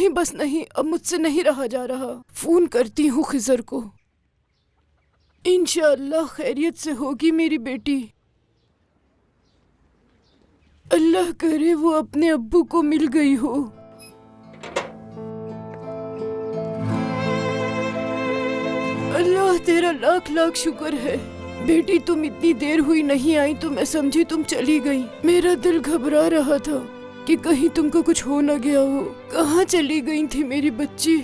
नहीं बस नहीं, अब मुझसे नहीं रहा जा रहा। फोन करती हूँ खिजर को। इंशाअल्लाह खैरियत से होगी मेरी बेटी। अल्लाह करे वो अपने अब्बू को मिल गई हो। अल्लाह तेरा लाख लाख शुक्र है। बेटी तुम इतनी देर हुई नहीं आई तो मैं समझी तुम चली गई। मेरा दिल घबरा रहा था कि कहीं तुमको कुछ हो न गया हो। कहाँ चली गई थी मेरी बच्ची?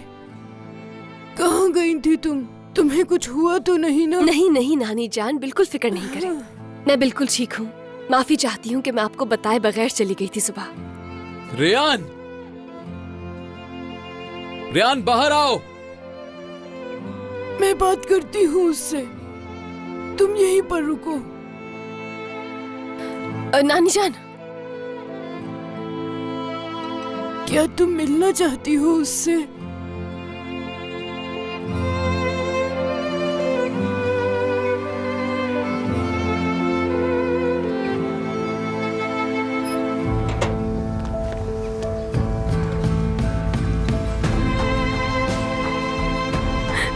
कहाँ गई थी तुम? तुम्हें कुछ हुआ तो नहीं ना? नहीं नहीं नानी जान, बिल्कुल फिक्र नहीं करें। मैं बिल्कुल ठीक हूँ। माफी चाहती हूँ कि मैं आपको बताए बगैर चली गई थी सुबह। रेयान, रेयान बाहर आओ। मैं बात करती हूँ उससे, तुम यहीं पर रुको। नानी जान, क्या तुम मिलना चाहती हो उससे?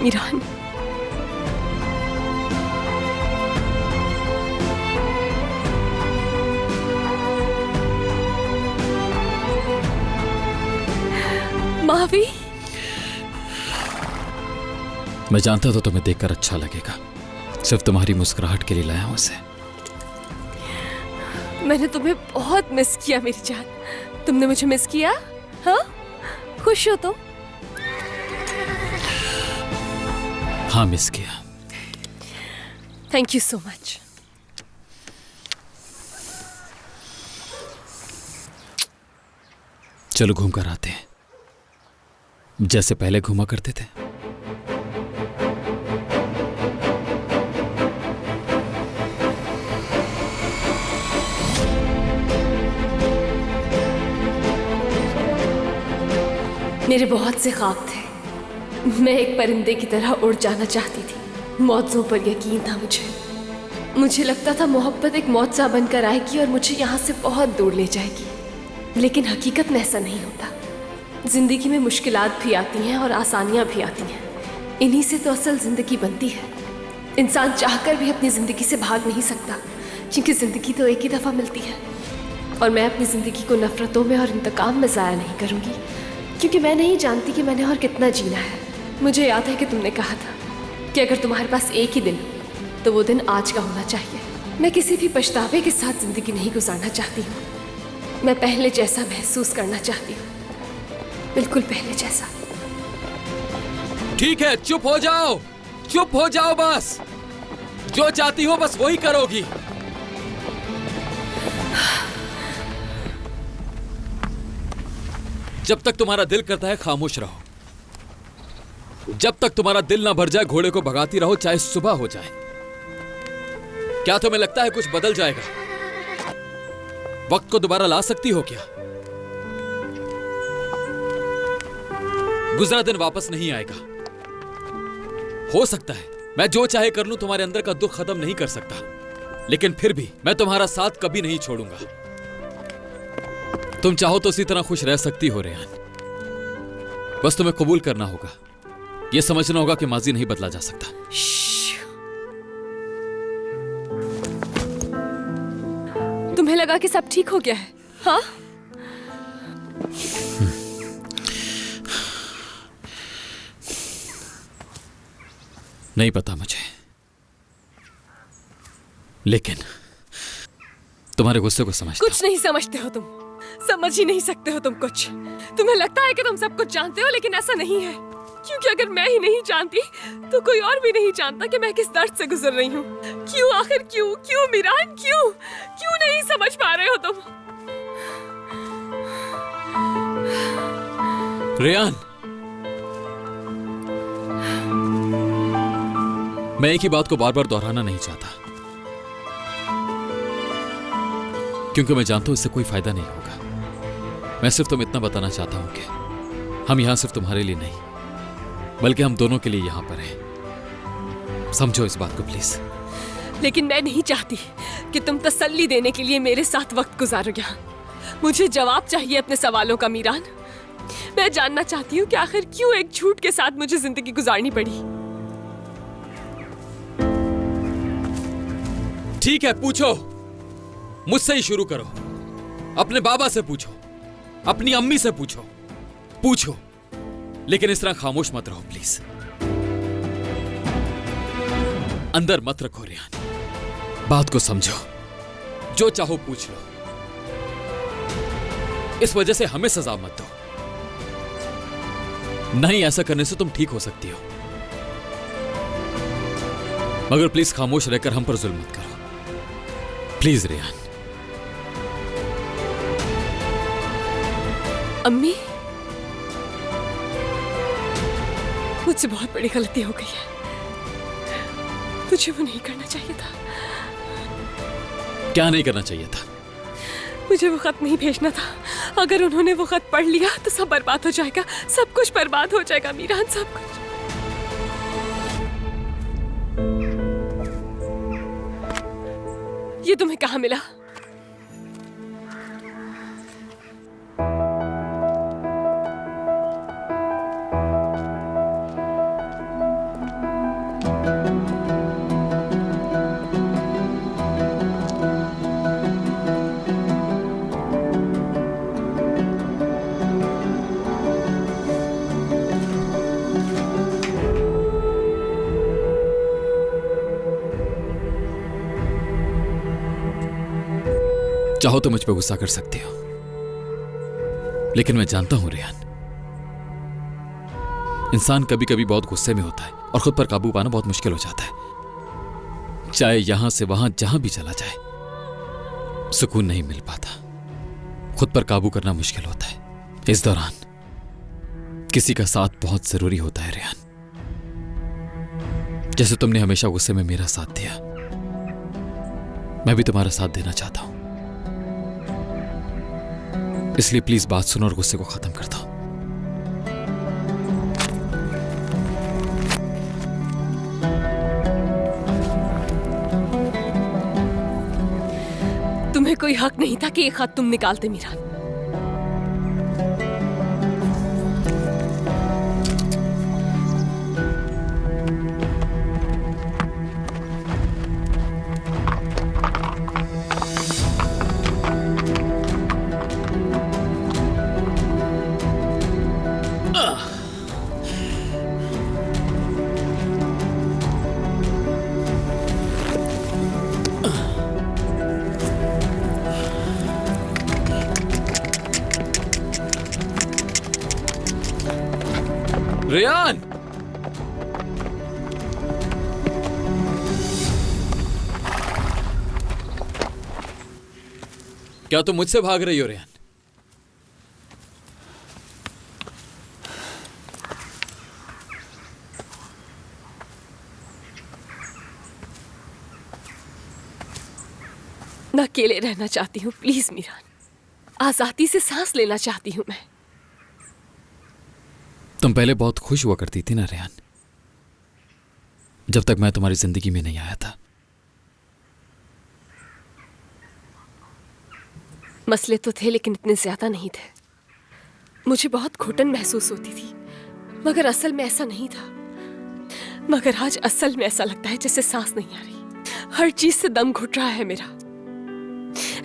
मीरान, मावी, मैं जानता था तुम्हें देखकर अच्छा लगेगा। सिर्फ तुम्हारी मुस्कुराहट के लिए लाया हूं उसे। मैंने तुम्हें बहुत मिस किया मेरी जान। तुमने मुझे मिस किया? हाँ, खुश हो तुम? हाँ, मिस किया। Thank you so much. चलो घूम कर आते हैं, जैसे पहले घूमा करते थे। मेरे बहुत से ख्वाब थे। मैं एक परिंदे की तरह उड़ जाना चाहती थी। मौतों पर यकीन था मुझे लगता था मोहब्बत एक मौत सा बनकर आएगी और मुझे यहाँ से बहुत दूर ले जाएगी। लेकिन हकीकत में ऐसा नहीं होता। जिंदगी में मुश्किलात भी आती हैं और आसानियाँ भी आती हैं। इन्हीं से तो असल जिंदगी बनती है। इंसान चाहकर भी अपनी जिंदगी से भाग नहीं सकता, क्योंकि जिंदगी तो एक ही दफ़ा मिलती है। और मैं अपनी ज़िंदगी को नफ़रतों में और इंतकाम में ज़ाया नहीं करूँगी, क्योंकि मैं नहीं जानती कि मैंने और कितना जीना है। मुझे याद है कि तुमने कहा था कि अगर तुम्हारे पास एक ही दिन तो वो दिन आज का होना चाहिए। मैं किसी भी पछतावे के साथ ज़िंदगी नहीं गुजारना चाहती हूँ। मैं पहले जैसा महसूस करना चाहती हूँ, बिल्कुल पहले जैसा। ठीक है, चुप हो जाओ, चुप हो जाओ। बस जो चाहती हो बस वही करोगी। जब तक तुम्हारा दिल करता है खामोश रहो। जब तक तुम्हारा दिल ना भर जाए घोड़े को भगाती रहो, चाहे सुबह हो जाए। क्या तुम्हें लगता है कुछ बदल जाएगा? वक्त को दोबारा ला सकती हो क्या? गुजरा दिन वापस नहीं आएगा। हो सकता है मैं जो चाहे कर लूं, तुम्हारे अंदर का दुख खत्म नहीं कर सकता, लेकिन फिर भी मैं तुम्हारा साथ कभी नहीं छोड़ूंगा। तुम चाहो तो इसी तरह खुश रह सकती हो रेयान। बस तुम्हें कबूल करना होगा, यह समझना होगा कि माजी नहीं बदला जा सकता। तुम्हें लगा कि सब ठीक हो गया है? हाँ, नहीं पता मुझे, लेकिन तुम्हारे गुस्से को समझता कुछ नहीं समझते हो तुम। समझ ही नहीं सकते हो तुम कुछ। तुम्हें लगता है कि तुम सब कुछ जानते हो, लेकिन ऐसा नहीं है। क्योंकि अगर मैं ही नहीं जानती तो कोई और भी नहीं जानता कि मैं किस दर्द से गुजर रही हूँ। क्यों आखिर क्यों? क्यों मीरान? क्यों क्यों नहीं समझ पा रहे हो तुम? रेयान, मैं एक ही बात को बार बार दोहराना नहीं चाहता, क्योंकि मैं जानता हूं इससे कोई फायदा नहीं होगा। मैं सिर्फ तुम्हें इतना बताना चाहता हूं कि हम यहां सिर्फ तुम्हारे लिए नहीं, बल्कि हम दोनों के लिए यहां पर हैं। समझो इस बात को प्लीज। लेकिन मैं नहीं चाहती कि तुम तसल्ली देने के लिए मेरे साथ वक्त गुजारो यहाँ। मुझे जवाब चाहिए अपने सवालों का मीरान। मैं जानना चाहती हूँ कि आखिर क्यों एक झूठ के साथ मुझे जिंदगी गुजारनी पड़ी। ठीक है, पूछो, मुझसे ही शुरू करो। अपने बाबा से पूछो, अपनी अम्मी से पूछो, पूछो, लेकिन इस तरह खामोश मत रहो प्लीज। अंदर मत रखो रेहान, बात को समझो, जो चाहो पूछ लो। इस वजह से हमें सजा मत दो। नहीं, ऐसा करने से तुम ठीक हो सकती हो, मगर प्लीज खामोश रहकर हम पर जुल्म मत करो, प्लीज रेहान। अम्मी, मुझसे बहुत बड़ी गलती हो गई है। मुझे वो नहीं करना चाहिए था। क्या नहीं करना चाहिए था? मुझे वो खत नहीं भेजना था। अगर उन्होंने वो खत पढ़ लिया तो सब बर्बाद हो जाएगा, सब कुछ बर्बाद हो जाएगा मीरान, सब कुछ। ये तुम्हें कहाँ मिला? चाहो तो मुझ पर गुस्सा कर सकती हो, लेकिन मैं जानता हूं रेहान, इंसान कभी कभी बहुत गुस्से में होता है और खुद पर काबू पाना बहुत मुश्किल हो जाता है। चाहे यहां से वहां जहां भी चला जाए, सुकून नहीं मिल पाता, खुद पर काबू करना मुश्किल होता है। इस दौरान किसी का साथ बहुत जरूरी होता है रेहान। जैसे तुमने हमेशा गुस्से में मेरा साथ दिया, मैं भी तुम्हारा साथ देना चाहता हूं। इसलिए प्लीज बात सुनो और गुस्से को खत्म कर दो। तुम्हें कोई हक नहीं था कि ये खत तुम निकालते मीरान। रेहान, क्या तुम मुझसे भाग रही हो रेहान? मैं अकेले रहना चाहती हूँ प्लीज मीरान, आजादी से सांस लेना चाहती हूँ मैं। तुम पहले बहुत खुश हुआ करती थी ना रेहान, जब तक मैं तुम्हारी जिंदगी में नहीं आया था। मसले तो थे लेकिन इतने ज्यादा नहीं थे। मुझे बहुत घुटन महसूस होती थी, मगर असल में ऐसा नहीं था। मगर आज असल में ऐसा लगता है जैसे सांस नहीं आ रही, हर चीज से दम घुट रहा है मेरा।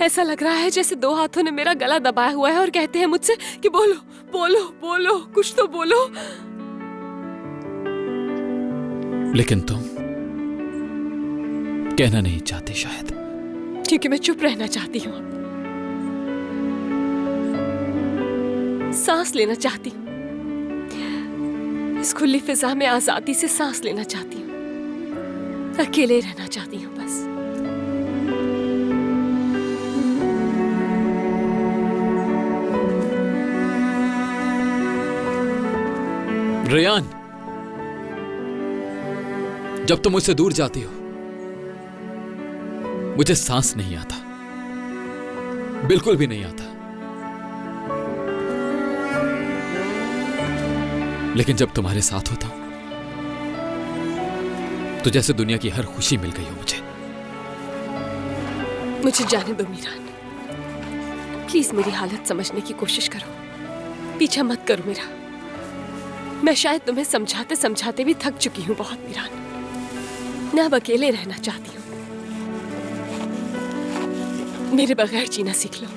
ऐसा लग रहा है जैसे दो हाथों ने मेरा गला दबाया हुआ है और कहते हैं मुझसे कि बोलो बोलो बोलो, कुछ तो बोलो। लेकिन तुम कहना नहीं चाहती शायद, क्योंकि मैं चुप रहना चाहती हूँ, सांस लेना चाहती हूँ, इस खुली फिजा में आजादी से सांस लेना चाहती हूँ, अकेले रहना चाहती हूँ बस। रेहान, जब तुम मुझसे दूर जाती हो मुझे सांस नहीं आता, बिल्कुल भी नहीं आता। लेकिन जब तुम्हारे साथ होता हूं तो जैसे दुनिया की हर खुशी मिल गई हो मुझे। मुझे जाने दो मीरान, प्लीज मेरी हालत समझने की कोशिश करो। पीछा मत करो मेरा। मैं शायद तुम्हें समझाते समझाते भी थक चुकी हूँ बहुत मीरान। मैं अब अकेले रहना चाहती हूँ। मेरे बगैर जीना सीख लो।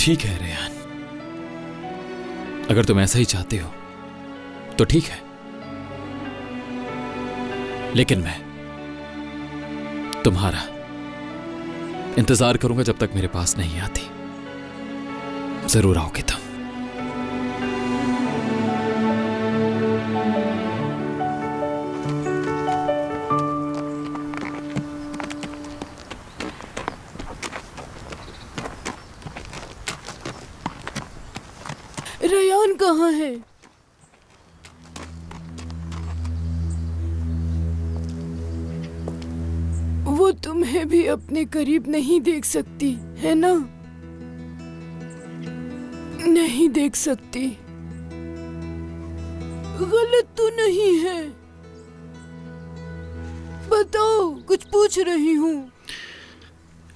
ठीक है रेहान, अगर तुम ऐसा ही चाहते हो तो ठीक है, लेकिन मैं तुम्हारा इंतजार करूंगा जब तक मेरे पास नहीं आती। जरूर आओगे तुम। रेयान कहाँ है? वो तुम्हें भी अपने करीब नहीं देख सकती है ना? नहीं देख सकती। गलत तो नहीं है? बताओ, कुछ पूछ रही हूँ।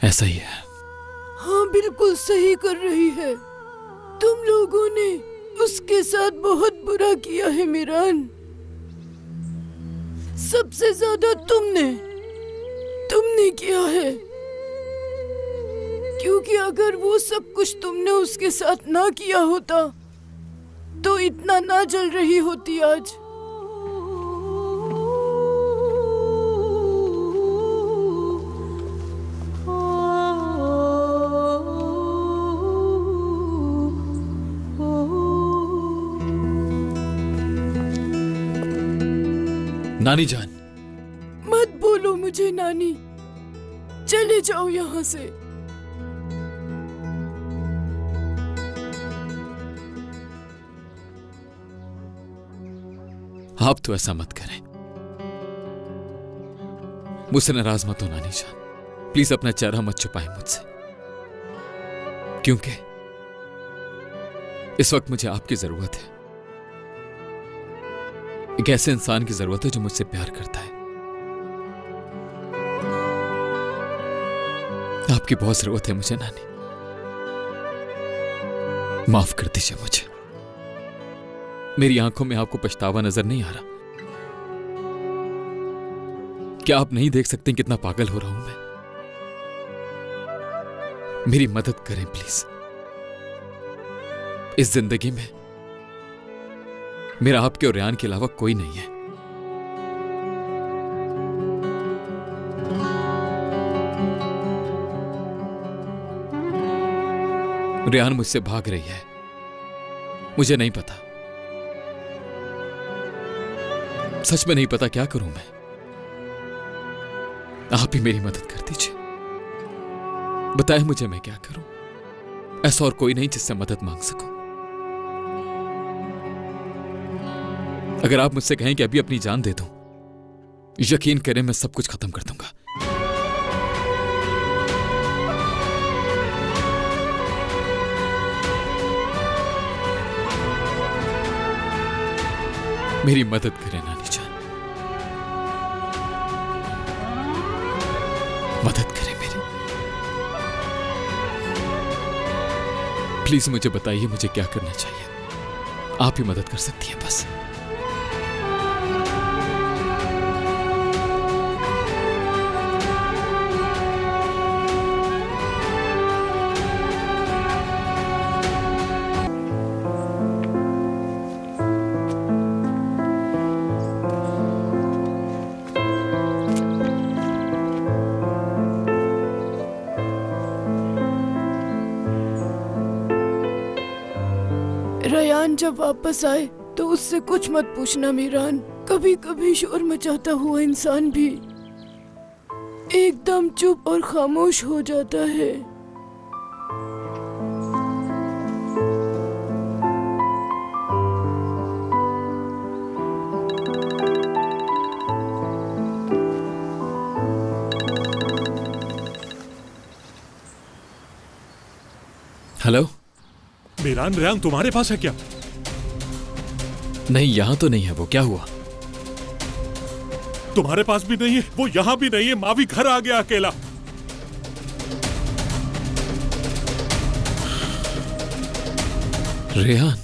ऐसा ही है। हाँ, बिल्कुल सही कर रही है। तुम लोगों ने उसके साथ बहुत बुरा किया है मीरान। सबसे ज्यादा तुमने किया है। क्योंकि अगर वो सब कुछ तुमने उसके साथ ना किया होता तो इतना ना जल रही होती आज। नानी जान, मत बोलो मुझे नानी। चले जाओ यहाँ से। आप तो ऐसा मत करें। मुझसे नाराज मत हो नानी जान। प्लीज अपना चेहरा मत छुपाएं मुझसे, क्योंकि इस वक्त मुझे आपकी जरूरत है। एक ऐसे इंसान की जरूरत है जो मुझसे प्यार करता है। आपकी बहुत जरूरत है मुझे नानी। माफ कर दीजिए मुझे। मेरी आंखों में आपको पछतावा नजर नहीं आ रहा? क्या आप नहीं देख सकते कितना पागल हो रहा हूं मैं? मेरी मदद करें प्लीज। इस जिंदगी में मेरा आपके और रेहान के अलावा कोई नहीं है। रेहान मुझसे भाग रही है, मुझे नहीं पता। सच में नहीं पता क्या करूं मैं। आप ही मेरी मदद कर दीजिए। बताएं मुझे मैं क्या करूं। ऐसा और कोई नहीं जिससे मदद मांग सकूं। अगर आप मुझसे कहें कि अभी अपनी जान दे दूं, यकीन करें मैं सब कुछ खत्म कर दूंगा। मेरी मदद करें नानी जान, मदद करें मेरी। प्लीज मुझे बताइए मुझे क्या करना चाहिए। आप ही मदद कर सकती हैं बस। रेयान जब वापस आए तो उससे कुछ मत पूछना मीरान। कभी कभी शोर मचाता हुआ इंसान भी एकदम चुप और खामोश हो जाता है। हेलो। मीरान, रेहान तुम्हारे पास है क्या? नहीं, यहां तो नहीं है वो। क्या हुआ? तुम्हारे पास भी नहीं है, वो यहां भी नहीं है। मावी घर आ गया अकेला। रेहान,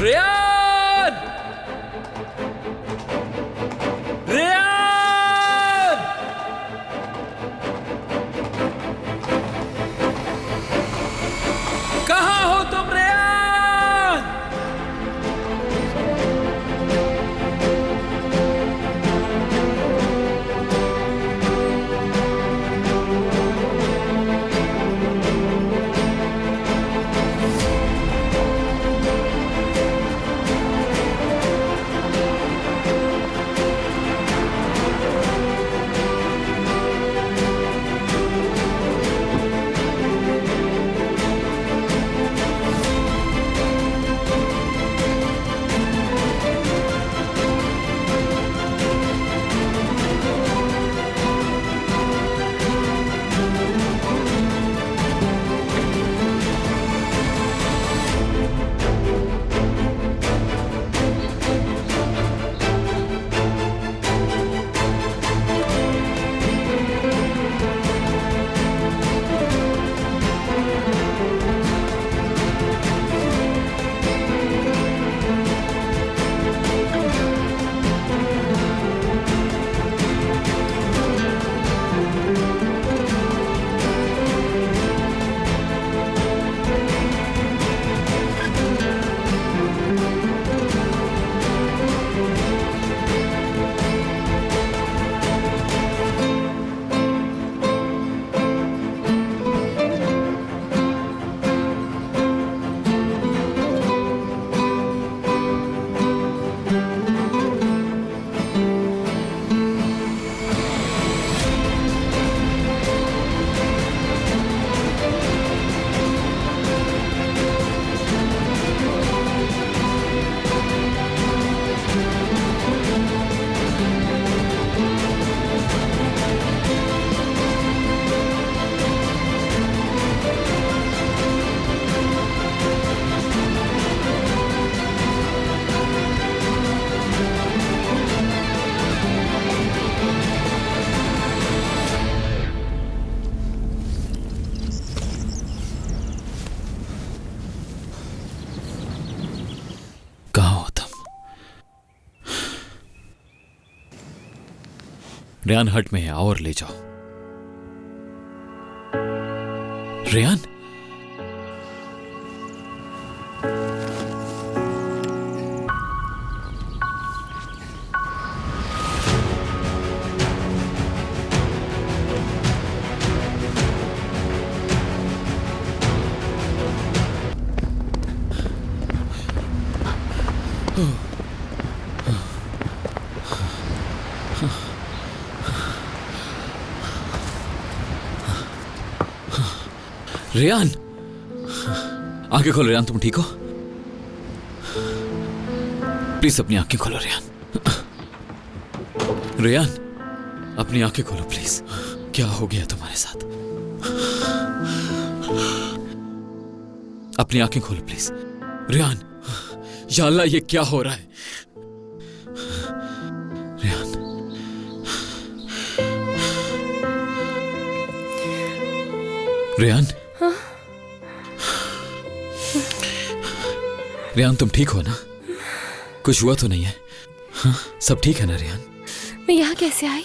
रेहान! रेहान! कहाँ हो तुम रेहान? रेहान हट में है, आओ और ले जाओ। रेयान, रेयान, आंखें खोलो रेयान, तुम ठीक हो? प्लीज अपनी आंखें खोलो रेयान। रेयान, अपनी आंखें खोलो प्लीज। क्या हो गया तुम्हारे साथ? अपनी आंखें खोलो प्लीज। रेयान, या अल्लाह, ये क्या हो रहा है? रेयान, रेयान, रेयान, तुम ठीक हो ना? कुछ हुआ तो नहीं है? हाँ, सब ठीक है ना रेयान? मैं यहाँ कैसे आई?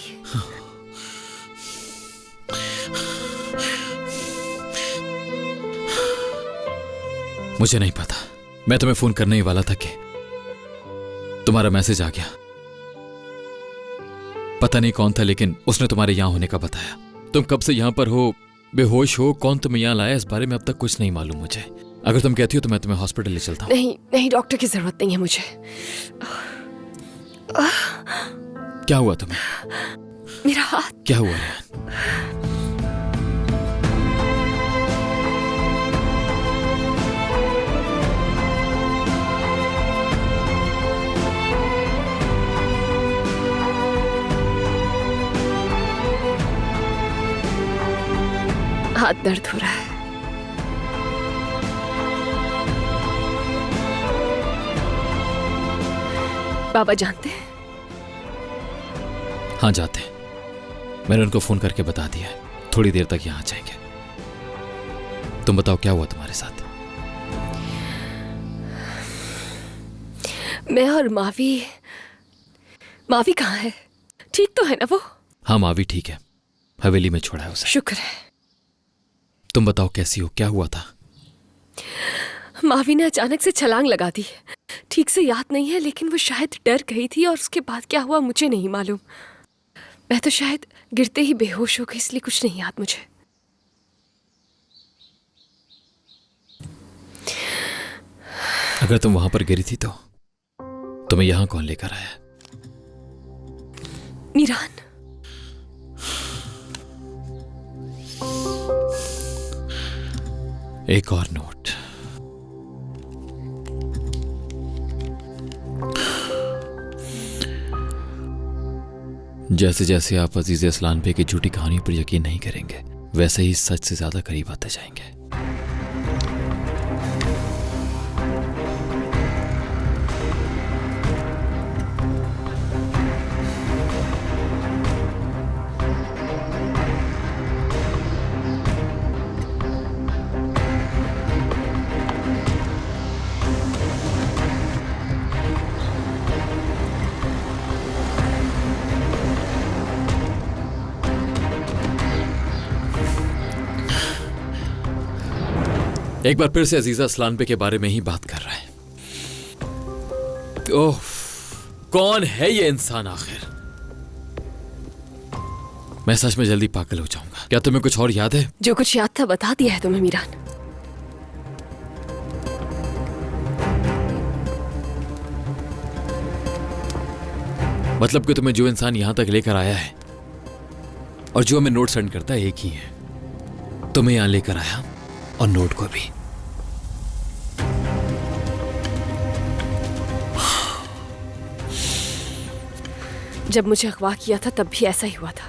मुझे नहीं पता। मैं तुम्हें फोन करने ही वाला था कि तुम्हारा मैसेज आ गया। पता नहीं कौन था, लेकिन उसने तुम्हारे यहां होने का बताया। तुम कब से यहां पर हो, बेहोश हो, कौन तुम्हें यहां लाया, इस बारे में अब तक कुछ नहीं मालूम मुझे। अगर तुम कहती हो तो मैं तुम्हें हॉस्पिटल ले चलता हूं। नहीं नहीं, डॉक्टर की जरूरत नहीं है मुझे। क्या हुआ तुम्हें? मेरा हाथ। क्या हुआ रेयान? हाथ दर्द हो रहा है। बाबा जानते हैं? हाँ, जाते हैं। मैंने उनको फोन करके बता दिया है, थोड़ी देर तक यहां आ जाएंगे। तुम बताओ क्या हुआ तुम्हारे साथ? मैं और मावी। मावी कहाँ है? ठीक तो है ना वो? हाँ, मावी ठीक है, हवेली में छोड़ा है उसे। शुक्र है। तुम बताओ कैसी हो, क्या हुआ था? मावी ने अचानक से छलांग लगा दी। ठीक से याद नहीं है, लेकिन वो शायद डर गई थी और उसके बाद क्या हुआ मुझे नहीं मालूम। मैं तो शायद गिरते ही बेहोश हो गई, इसलिए कुछ नहीं याद मुझे। अगर तुम वहां पर गिरी थी तो तुम्हें यहां कौन लेकर आया? मीरान। एक और नोट। जैसे जैसे आप अजीज असलान पे की झूठी कहानी पर यकीन नहीं करेंगे, वैसे ही सच से ज्यादा करीब आते जाएंगे। एक बार फिर से अजीजा असलान पे के बारे में ही बात कर रहे हैं। ओह, कौन है ये इंसान आखिर? मैं सच में जल्दी पागल हो जाऊंगा। क्या तुम्हें कुछ और याद है? जो कुछ याद था बता दिया है तुम्हें मीरान। मतलब कि तुम्हें जो इंसान यहां तक लेकर आया है और जो हमें नोट सेंड करता है एक ही है। तुम्हें यहां लेकर आया और नोट को भी। जब मुझे अगवा किया था तब भी ऐसा ही हुआ था।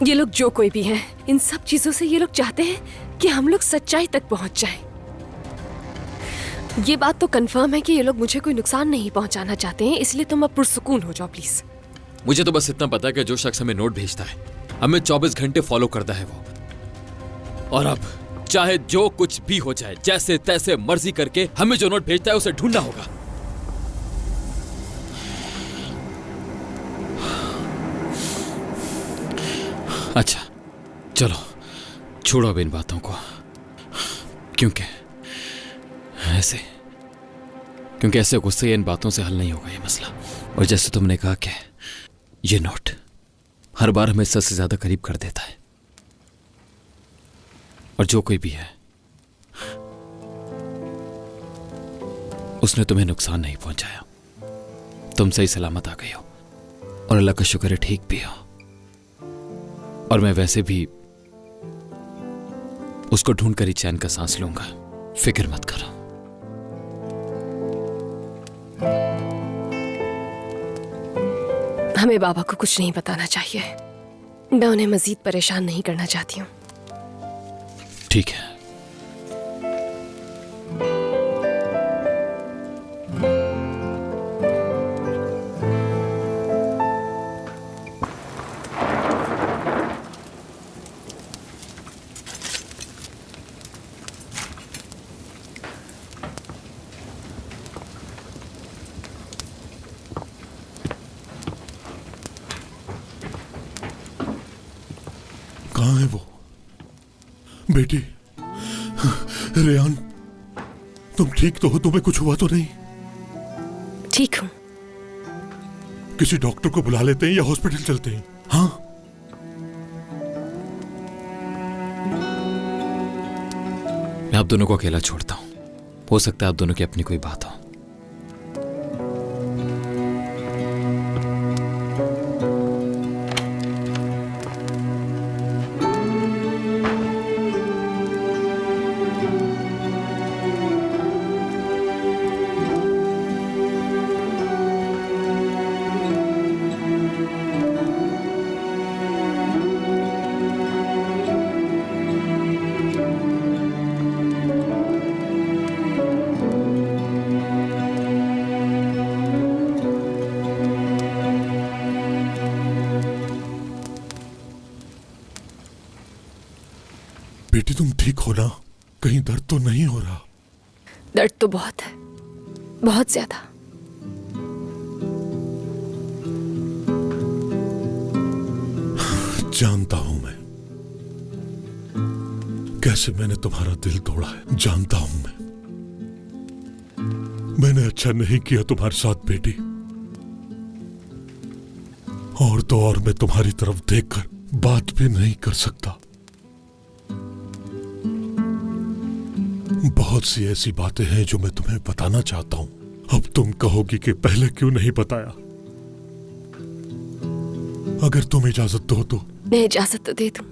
ये लोग जो कोई भी हैं, इन सब चीजों से ये लोग चाहते हैं कि हम लोग सच्चाई तक पहुंच जाएं। ये बात तो कंफर्म है कि ये लोग मुझे कोई नुकसान नहीं पहुंचाना चाहते हैं, इसलिए तुम अब पुरसुकून हो जाओ प्लीज। मुझे तो बस इतना पता है कि जो शख्स हमें नोट भेजता है हमें 24 घंटे फॉलो करता है वो। और अब चाहे जो कुछ भी हो जाए, जैसे तैसे मर्जी करके हमें जो नोट भेजता है उसे ढूंढना होगा। अच्छा चलो छोड़ो अब इन बातों को, क्योंकि ऐसे गुस्से या इन बातों से हल नहीं होगा ये मसला। और जैसे तुमने कहा कि ये नोट हर बार हमें सच से ज्यादा करीब कर देता है, और जो कोई भी है उसने तुम्हें नुकसान नहीं पहुंचाया। तुम सही सलामत आ गई हो, और अल्लाह का शुक्र है ठीक भी हो। और मैं वैसे भी उसको ढूंढ कर ही चैन का सांस लूंगा, फिक्र मत करो। हमें बाबा को कुछ नहीं बताना चाहिए। मैं उन्हें मजीद परेशान नहीं करना चाहती हूँ। ठीक है। कहाँ है वो? बेटी रेहान, तुम ठीक तो हो? तुम्हें कुछ हुआ तो नहीं? ठीक हूँ। किसी डॉक्टर को बुला लेते हैं या हॉस्पिटल चलते हैं? हाँ, मैं आप दोनों को अकेला छोड़ता हूं। हो सकता है आप दोनों की अपनी कोई बात हो। बेटी तुम ठीक हो ना? कहीं दर्द तो नहीं हो रहा? दर्द तो बहुत है, बहुत ज्यादा। जानता हूं मैं कैसे मैंने तुम्हारा दिल तोड़ा है, जानता हूं मैं। मैंने अच्छा नहीं किया तुम्हारे साथ बेटी। और तो और मैं तुम्हारी तरफ देखकर बात भी नहीं कर सकता। बहुत सी ऐसी बातें हैं जो मैं तुम्हें बताना चाहता हूं। अब तुम कहोगी कि पहले क्यों नहीं बताया। अगर तुम इजाजत दो तो। मैं इजाजत तो दे दूं।